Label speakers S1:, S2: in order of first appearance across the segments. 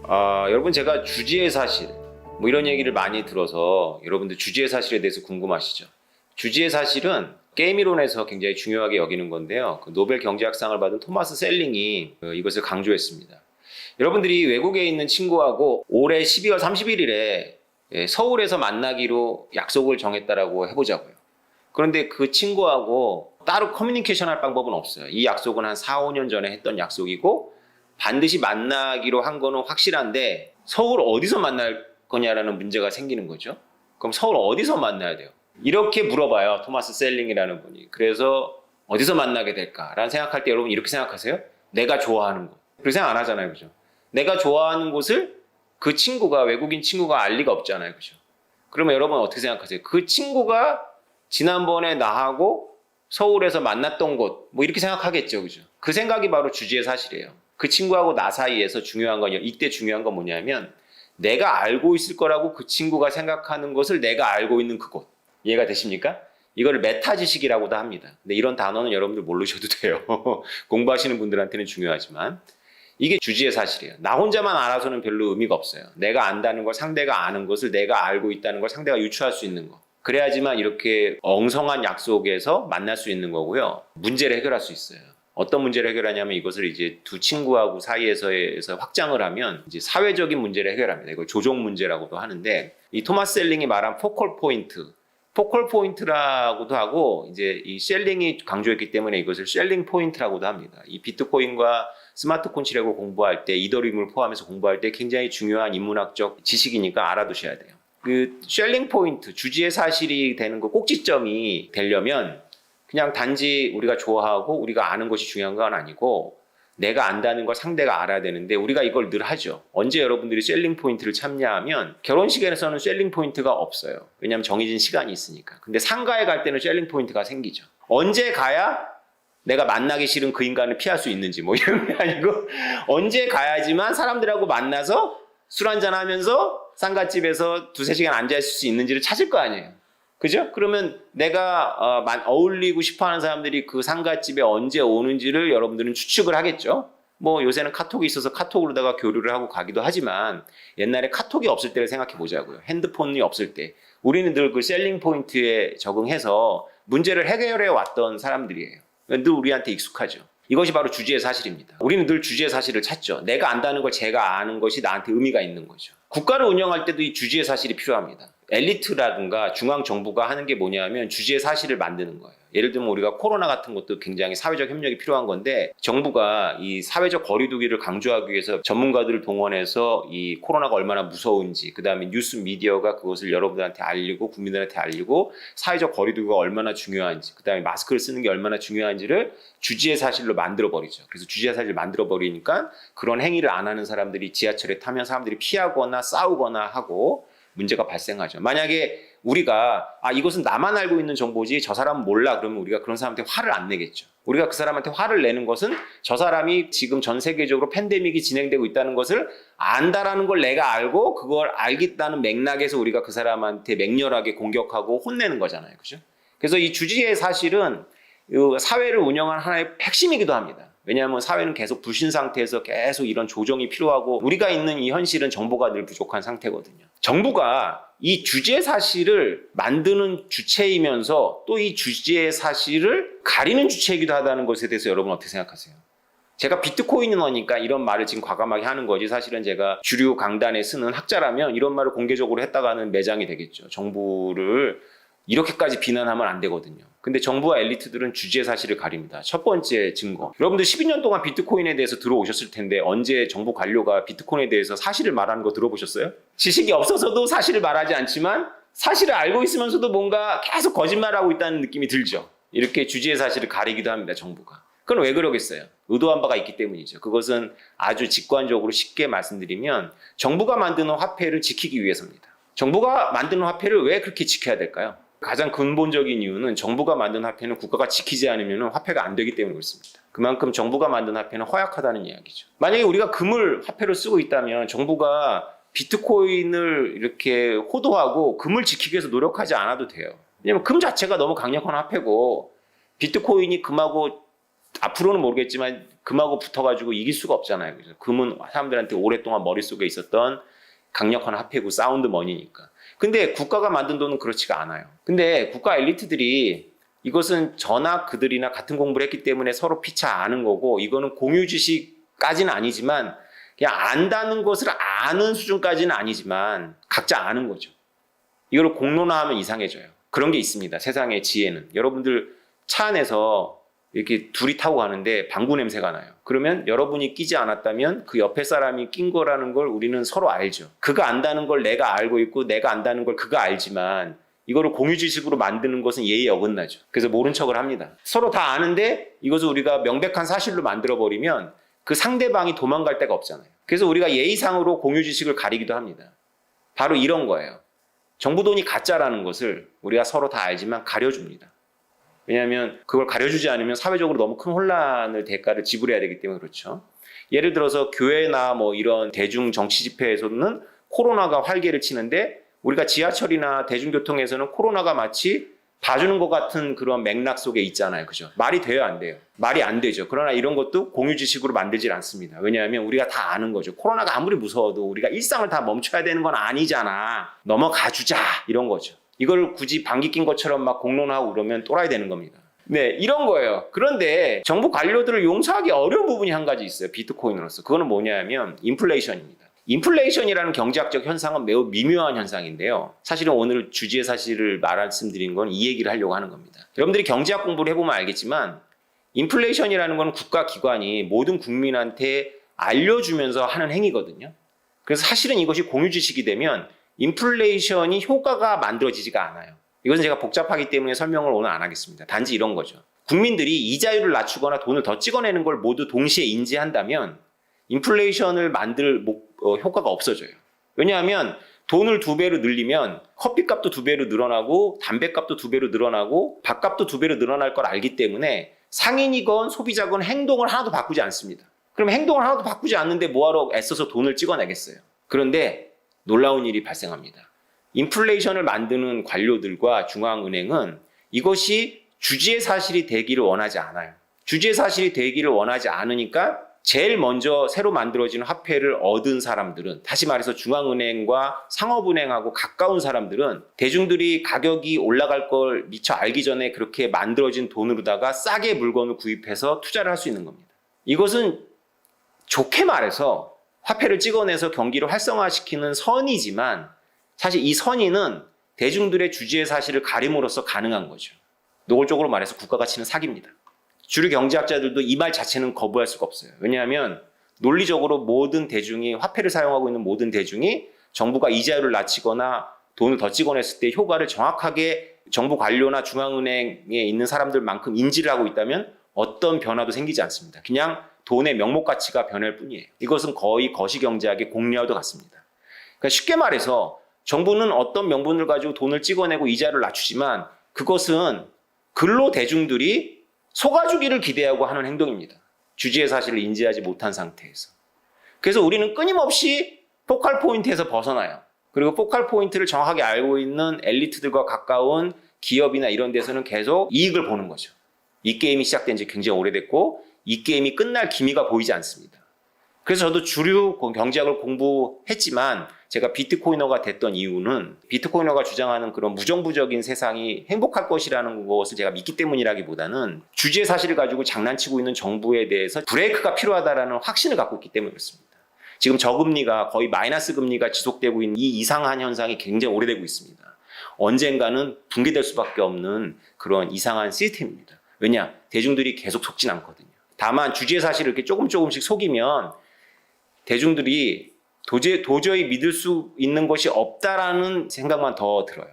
S1: 여러분 제가 주지의 사실 뭐 이런 얘기를 많이 들어서 여러분들 주지의 사실에 대해서 궁금하시죠? 주지의 사실은 게임 이론에서 굉장히 중요하게 여기는 건데요. 그 노벨 경제학상을 받은 토마스 셀링이 이것을 강조했습니다. 여러분들이 외국에 있는 친구하고 올해 12월 31일에 서울에서 만나기로 약속을 정했다라고 해보자고요. 그런데 그 친구하고 따로 커뮤니케이션 할 방법은 없어요. 이 약속은 한 4, 5년 전에 했던 약속이고 반드시 만나기로 한 거는 확실한데 서울 어디서 만날 거냐라는 문제가 생기는 거죠. 그럼 서울 어디서 만나야 돼요? 이렇게 물어봐요. 토마스 셀링이라는 분이. 그래서 어디서 만나게 될까라는 생각할 때 여러분 이렇게 생각하세요? 내가 좋아하는 곳. 그렇게 생각 안 하잖아요. 그죠? 내가 좋아하는 곳을 그 친구가 외국인 친구가 알 리가 없잖아요. 그죠? 그러면 여러분 어떻게 생각하세요? 그 친구가 지난번에 나하고 서울에서 만났던 곳 뭐 이렇게 생각하겠죠. 그죠? 그 생각이 바로 주지의 사실이에요. 그 친구하고 나 사이에서 중요한 건 이때 중요한 건 뭐냐면 내가 알고 있을 거라고 그 친구가 생각하는 것을 내가 알고 있는 그곳. 이해가 되십니까? 이걸 메타 지식이라고도 합니다. 근데 이런 단어는 여러분들 모르셔도 돼요. 공부하시는 분들한테는 중요하지만 이게 주지의 사실이에요. 나 혼자만 알아서는 별로 의미가 없어요. 내가 안다는 걸 상대가 아는 것을 내가 알고 있다는 걸 상대가 유추할 수 있는 거. 그래야지만 이렇게 엉성한 약속에서 만날 수 있는 거고요. 문제를 해결할 수 있어요. 어떤 문제를 해결하냐면 이것을 이제 두 친구하고 사이에서 확장을 하면 이제 사회적인 문제를 해결합니다. 이걸 조종 문제라고도 하는데 이 토마스 셀링이 말한 포컬 포인트라고도 하고 이제 이 셀링이 강조했기 때문에 이것을 셀링 포인트라고도 합니다. 이 비트코인과 스마트 콘치렉을 공부할 때 이더리움을 포함해서 공부할 때 굉장히 중요한 인문학적 지식이니까 알아두셔야 돼요. 그 셀링 포인트, 주지의 사실이 되는 그 꼭지점이 되려면 그냥 단지 우리가 좋아하고 우리가 아는 것이 중요한 건 아니고 내가 안다는 걸 상대가 알아야 되는데 우리가 이걸 늘 하죠. 언제 여러분들이 셀링 포인트를 참냐하면 결혼식에서는 셀링 포인트가 없어요. 왜냐하면 정해진 시간이 있으니까. 근데 상가에 갈 때는 셀링 포인트가 생기죠. 언제 가야 내가 만나기 싫은 그 인간을 피할 수 있는지 뭐 이런 게 아니고 언제 가야지만 사람들하고 만나서 술 한잔 하면서 상가집에서 두세 시간 앉아있을 수 있는지를 찾을 거 아니에요. 그죠? 그러면 내가 어울리고 싶어하는 사람들이 그 상가집에 언제 오는지를 여러분들은 추측을 하겠죠. 뭐 요새는 카톡이 있어서 카톡으로다가 교류를 하고 가기도 하지만 옛날에 카톡이 없을 때를 생각해 보자고요. 핸드폰이 없을 때 우리는 늘 그 셀링 포인트에 적응해서 문제를 해결해 왔던 사람들이에요. 늘 우리한테 익숙하죠. 이것이 바로 주지의 사실입니다. 우리는 늘 주지의 사실을 찾죠. 내가 안다는 걸 제가 아는 것이 나한테 의미가 있는 거죠. 국가를 운영할 때도 이 주지의 사실이 필요합니다. 엘리트라든가 중앙정부가 하는 게 뭐냐면 주지의 사실을 만드는 거예요. 예를 들면 우리가 코로나 같은 것도 굉장히 사회적 협력이 필요한 건데 정부가 이 사회적 거리두기를 강조하기 위해서 전문가들을 동원해서 이 코로나가 얼마나 무서운지 그 다음에 뉴스 미디어가 그것을 여러분들한테 알리고 국민들한테 알리고 사회적 거리두기가 얼마나 중요한지 그 다음에 마스크를 쓰는 게 얼마나 중요한지를 주지의 사실로 만들어버리죠. 그래서 주지의 사실을 만들어버리니까 그런 행위를 안 하는 사람들이 지하철에 타면 사람들이 피하거나 싸우거나 하고 문제가 발생하죠. 만약에 우리가 이것은 나만 알고 있는 정보지 저 사람은 몰라 그러면 우리가 그런 사람한테 화를 안 내겠죠. 우리가 그 사람한테 화를 내는 것은 저 사람이 지금 전 세계적으로 팬데믹이 진행되고 있다는 것을 안다라는 걸 내가 알고 그걸 알겠다는 맥락에서 우리가 그 사람한테 맹렬하게 공격하고 혼내는 거잖아요. 그죠? 그래서 이 주지의 사실은 사회를 운영하는 하나의 핵심이기도 합니다. 왜냐하면 사회는 계속 불신 상태에서 계속 이런 조정이 필요하고 우리가 있는 이 현실은 정보가 늘 부족한 상태거든요. 정부가 이 주지의 사실을 만드는 주체이면서 또 이 주지의 사실을 가리는 주체이기도 하다는 것에 대해서 여러분 어떻게 생각하세요? 제가 비트코인이니까 이런 말을 지금 과감하게 하는 거지 사실은 제가 주류 강단에 쓰는 학자라면 이런 말을 공개적으로 했다가는 매장이 되겠죠. 정부를 이렇게까지 비난하면 안 되거든요. 근데 정부와 엘리트들은 주지의 사실을 가립니다. 첫 번째 증거. 여러분들 12년 동안 비트코인에 대해서 들어오셨을 텐데 언제 정부 관료가 비트코인에 대해서 사실을 말하는 거 들어보셨어요? 지식이 없어서도 사실을 말하지 않지만 사실을 알고 있으면서도 뭔가 계속 거짓말하고 있다는 느낌이 들죠. 이렇게 주지의 사실을 가리기도 합니다. 정부가. 그건 왜 그러겠어요? 의도한 바가 있기 때문이죠. 그것은 아주 직관적으로 쉽게 말씀드리면 정부가 만드는 화폐를 지키기 위해서입니다. 정부가 만드는 화폐를 왜 그렇게 지켜야 될까요? 가장 근본적인 이유는 정부가 만든 화폐는 국가가 지키지 않으면 화폐가 안 되기 때문에 그렇습니다. 그만큼 정부가 만든 화폐는 허약하다는 이야기죠. 만약에 우리가 금을 화폐로 쓰고 있다면 정부가 비트코인을 이렇게 호도하고 금을 지키기 위해서 노력하지 않아도 돼요. 왜냐하면 금 자체가 너무 강력한 화폐고 비트코인이 금하고 앞으로는 모르겠지만 금하고 붙어가지고 이길 수가 없잖아요. 그래서 금은 사람들한테 오랫동안 머릿속에 있었던 강력한 화폐고 사운드 머니니까. 근데 국가가 만든 돈은 그렇지가 않아요. 근데 국가 엘리트들이 이것은 저나 그들이나 같은 공부를 했기 때문에 서로 피차 아는 거고, 이거는 공유 지식까지는 아니지만 그냥 안다는 것을 아는 수준까지는 아니지만 각자 아는 거죠. 이걸 공론화하면 이상해져요. 그런 게 있습니다. 세상의 지혜는. 여러분들 차 안에서 이렇게 둘이 타고 가는데 방구 냄새가 나요. 그러면 여러분이 끼지 않았다면 그 옆에 사람이 낀 거라는 걸 우리는 서로 알죠. 그가 안다는 걸 내가 알고 있고 내가 안다는 걸 그가 알지만 이거를 공유지식으로 만드는 것은 예의에 어긋나죠. 그래서 모른 척을 합니다. 서로 다 아는데 이것을 우리가 명백한 사실로 만들어버리면 그 상대방이 도망갈 데가 없잖아요. 그래서 우리가 예의상으로 공유지식을 가리기도 합니다. 바로 이런 거예요. 정부 돈이 가짜라는 것을 우리가 서로 다 알지만 가려줍니다. 왜냐하면 그걸 가려주지 않으면 사회적으로 너무 큰 혼란을 대가를 지불해야 되기 때문에 그렇죠. 예를 들어서 교회나 뭐 이런 대중 정치 집회에서는 코로나가 활개를 치는데 우리가 지하철이나 대중교통에서는 코로나가 마치 봐주는 것 같은 그런 맥락 속에 있잖아요. 그죠? 말이 돼요, 안 돼요? 말이 안 되죠. 그러나 이런 것도 공유지식으로 만들질 않습니다. 왜냐하면 우리가 다 아는 거죠. 코로나가 아무리 무서워도 우리가 일상을 다 멈춰야 되는 건 아니잖아. 넘어가 주자. 이런 거죠. 이걸 굳이 방귀 낀 것처럼 막 공론하고 그러면 또라이 되는 겁니다. 네, 이런 거예요. 그런데 정부 관료들을 용서하기 어려운 부분이 한 가지 있어요. 비트코인으로서. 그거는 뭐냐면 인플레이션입니다. 인플레이션이라는 경제학적 현상은 매우 미묘한 현상인데요. 사실은 오늘 주지의 사실을 말씀드린 건 이 얘기를 하려고 하는 겁니다. 여러분들이 경제학 공부를 해보면 알겠지만 인플레이션이라는 건 국가기관이 모든 국민한테 알려주면서 하는 행위거든요. 그래서 사실은 이것이 공유지식이 되면 인플레이션이 효과가 만들어지지가 않아요. 이것은 제가 복잡하기 때문에 설명을 오늘 안 하겠습니다. 단지 이런 거죠. 국민들이 이자율을 낮추거나 돈을 더 찍어내는 걸 모두 동시에 인지한다면 인플레이션을 만들 효과가 없어져요. 왜냐하면 돈을 2배로 늘리면 커피값도 2배로 늘어나고 담배값도 2배로 늘어나고 밥값도 2배로 늘어날 걸 알기 때문에 상인이건 소비자건 행동을 하나도 바꾸지 않습니다. 그럼 행동을 하나도 바꾸지 않는데 뭐하러 애써서 돈을 찍어내겠어요. 그런데 놀라운 일이 발생합니다. 인플레이션을 만드는 관료들과 중앙은행은 이것이 주지의 사실이 되기를 원하지 않아요. 주지의 사실이 되기를 원하지 않으니까 제일 먼저 새로 만들어진 화폐를 얻은 사람들은, 다시 말해서 중앙은행과 상업은행하고 가까운 사람들은 대중들이 가격이 올라갈 걸 미처 알기 전에 그렇게 만들어진 돈으로다가 싸게 물건을 구입해서 투자를 할 수 있는 겁니다. 이것은 좋게 말해서 화폐를 찍어내서 경기를 활성화시키는 선이지만 사실 이 선의는 대중들의 주지의 사실을 가림으로써 가능한 거죠. 노골적으로 말해서 국가가 치는 사기입니다. 주류 경제학자들도 이 말 자체는 거부할 수가 없어요. 왜냐하면 논리적으로 모든 대중이, 화폐를 사용하고 있는 모든 대중이 정부가 이자율을 낮추거나 돈을 더 찍어냈을 때 효과를 정확하게 정부 관료나 중앙은행에 있는 사람들만큼 인지를 하고 있다면 어떤 변화도 생기지 않습니다. 그냥 돈의 명목 가치가 변할 뿐이에요. 이것은 거의 거시경제학의 공리와도 같습니다. 그러니까 쉽게 말해서 정부는 어떤 명분을 가지고 돈을 찍어내고 이자를 낮추지만 그것은 근로 대중들이 속아주기를 기대하고 하는 행동입니다. 주지의 사실을 인지하지 못한 상태에서. 그래서 우리는 끊임없이 포컬 포인트에서 벗어나요. 그리고 포컬 포인트를 정확하게 알고 있는 엘리트들과 가까운 기업이나 이런 데서는 계속 이익을 보는 거죠. 이 게임이 시작된 지 굉장히 오래됐고 이 게임이 끝날 기미가 보이지 않습니다. 그래서 저도 주류 경제학을 공부했지만 제가 비트코이너가 됐던 이유는 비트코이너가 주장하는 그런 무정부적인 세상이 행복할 것이라는 것을 제가 믿기 때문이라기보다는 주지의 사실을 가지고 장난치고 있는 정부에 대해서 브레이크가 필요하다는 확신을 갖고 있기 때문에 그렇습니다. 지금 저금리가 거의 마이너스 금리가 지속되고 있는 이 이상한 현상이 굉장히 오래되고 있습니다. 언젠가는 붕괴될 수밖에 없는 그런 이상한 시스템입니다. 왜냐? 대중들이 계속 속진 않거든요. 다만 주지의 사실을 이렇게 조금씩 속이면 대중들이 도저히 믿을 수 있는 것이 없다라는 생각만 더 들어요.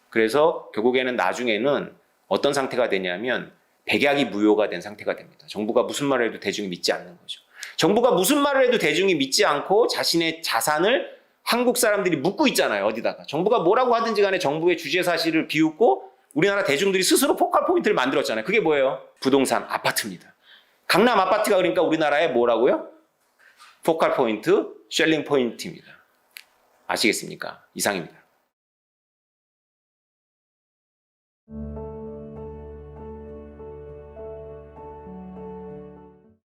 S1: 그래서 결국에는 나중에는 어떤 상태가 되냐면 백약이 무효가 된 상태가 됩니다. 정부가 무슨 말을 해도 대중이 믿지 않는 거죠. 정부가 무슨 말을 해도 대중이 믿지 않고 자신의 자산을 한국 사람들이 묻고 있잖아요. 어디다가. 정부가 뭐라고 하든지 간에 정부의 주지의 사실을 비웃고 우리나라 대중들이 스스로 포컬 포인트를 만들었잖아요. 그게 뭐예요? 부동산, 아파트입니다. 강남 아파트가 그러니까 우리나라의 뭐라고요? 포컬 포인트, 쉘링 포인트입니다. 아시겠습니까? 이상입니다.